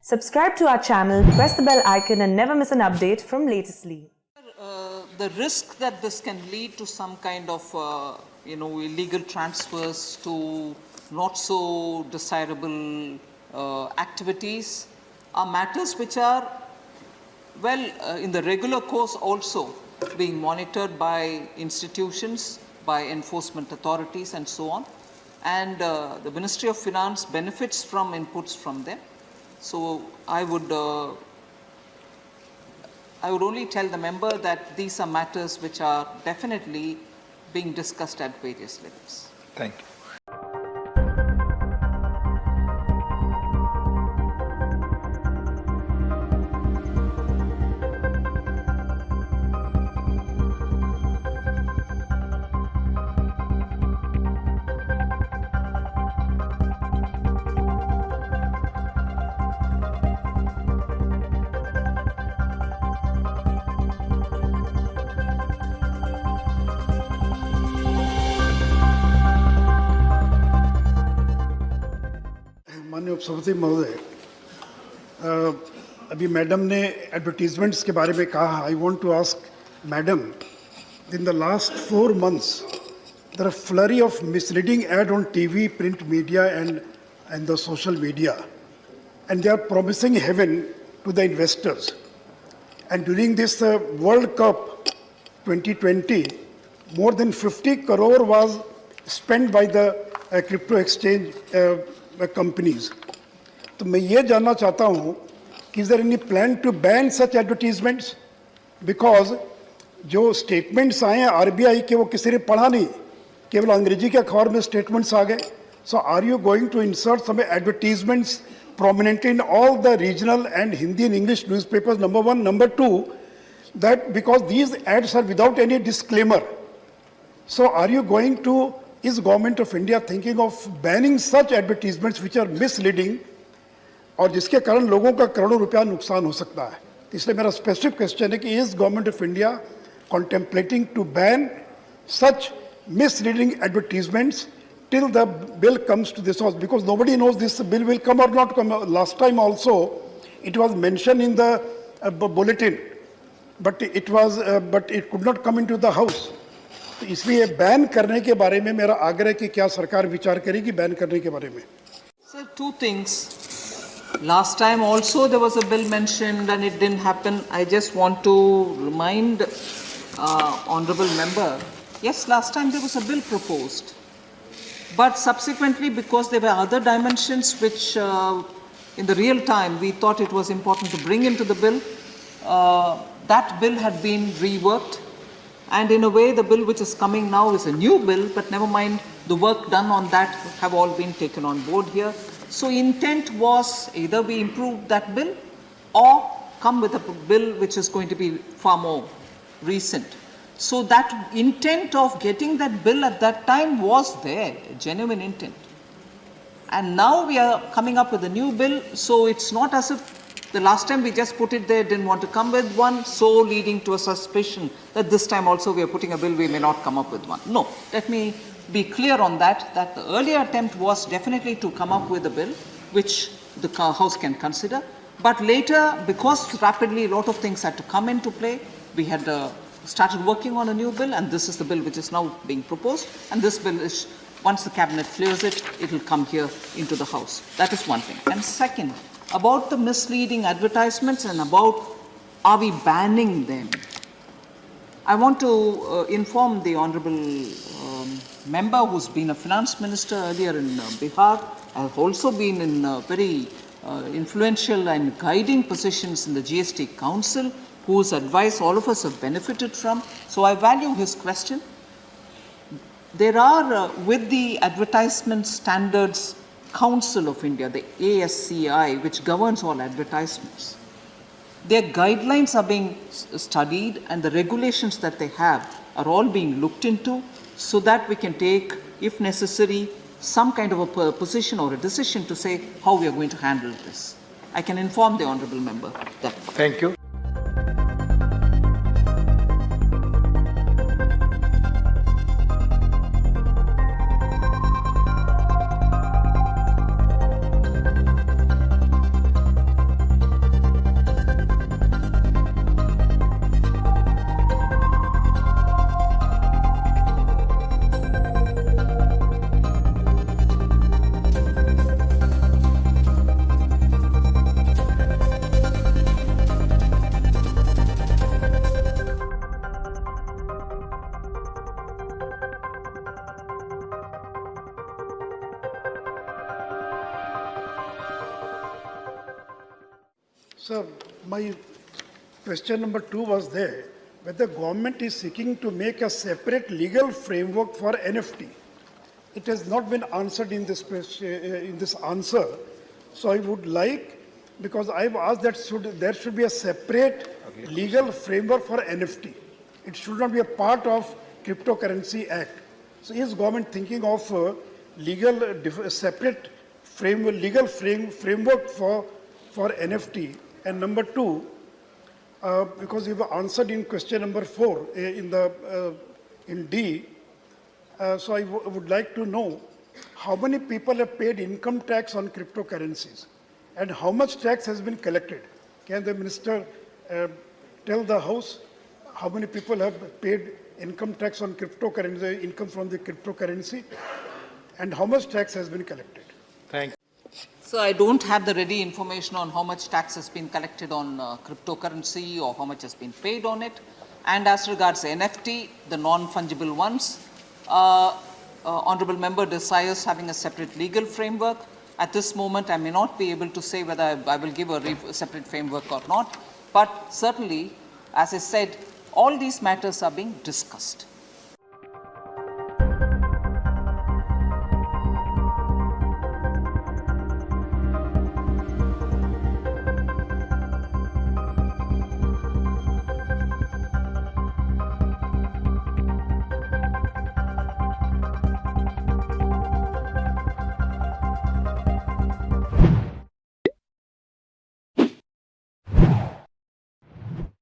Subscribe to our channel, press the bell icon and never miss an update from Latestly. The risk that this can lead to some kind of illegal transfers to not so desirable activities are matters which are in the regular course also being monitored by institutions, by enforcement authorities and so on, and the Ministry of Finance benefits from inputs from them. So I would only tell the member that these are matters which are definitely being discussed at various levels. Thank you. माननीय उपसभापति महोदय, अभी madam ने advertisements के बारे में कहा. I want to ask madam, in the last 4 months there are flurry of misleading ad on TV, print media and the social media, and they are promising heaven to the investors. And during this World Cup 2020, more than 50 crore was spent by the crypto exchange companies. तो मैं ये जानना चाहता हूँ कि is there any plan to ban such advertisements? Because जो statements आए हैं आरबीआई के वो किसी ने पढ़ा नहीं, केवल अंग्रेजी के अखबार में स्टेटमेंट्स आ गए. So are you going to insert some advertisements prominently in all the regional and Hindi and English newspapers? Number one. Number two, that because these ads are without any disclaimer. So are you going to, is Government of India thinking of banning such advertisements which are misleading और जिसके कारण लोगों का करोड़ों रुपया नुकसान हो सकता है? इसलिए मेरा स्पेसिफिक क्वेश्चन है कि is Government of India contemplating to ban such misleading advertisements till the bill comes to this house? Because nobody knows this bill will come or not come. Last time also it was mentioned in the bulletin, but it could not come into the house. तो इसलिए ban करने के बारे में मेरा आग्रह कि क्या सरकार विचार करेगी बैन करने के बारे में? Sir, two things. Last time also there was a bill mentioned and it didn't happen. I just want to remind honorable member, yes, last time there was a bill proposed, but subsequently because there were other dimensions which in the real time we thought it was important to bring into the bill, that bill had been reworked. And in a way, the bill which is coming now is a new bill, but never mind, the work done on that have all been taken on board here. So intent was either we improve that bill or come with a bill which is going to be far more recent. So that intent of getting that bill at that time was there, a genuine intent. And now we are coming up with a new bill, so it's not as if the last time we just put it there, didn't want to come with one, so leading to a suspicion that this time also we are putting a bill, we may not come up with one. No, let me be clear on that the earlier attempt was definitely to come up with a bill which the House can consider. But later, because rapidly a lot of things had to come into play, we had started working on a new bill, and this is the bill which is now being proposed. And this bill is, once the cabinet clears it, it will come here into the House. That is one thing. And second, about the misleading advertisements and about are we banning them, I want to inform the honorable member who's been a finance minister earlier in Bihar, has also been in very influential and guiding positions in the GST Council, whose advice all of us have benefited from. So I value his question. There are, with the Advertisement Standards Council of India, the ASCI, which governs all advertisements, their guidelines are being studied and the regulations that they have are all being looked into so that we can take, if necessary, some kind of a position or a decision to say how we are going to handle this. I can inform the honorable member that. Thank you. So my question number 2 was there, whether government is seeking to make a separate legal framework for NFT. It has not been answered in this answer. So I would like, because I've asked that there should be a separate legal framework for NFT. It should not be a part of Cryptocurrency Act. So is government thinking of separate legal framework for NFT? And number 2, because you've answered in question number 4 in D, so I would like to know how many people have paid income tax on cryptocurrencies and how much tax has been collected. Can the minister tell the House how many people have paid income tax on cryptocurrency, income from the cryptocurrency, and how much tax has been collected? Thank you. So I don't have the ready information on how much tax has been collected on cryptocurrency or how much has been paid on it. And as regards NFT, the non-fungible ones, Honorable Member desires having a separate legal framework. At this moment, I may not be able to say whether I will give a separate framework or not. But certainly, as I said, all these matters are being discussed.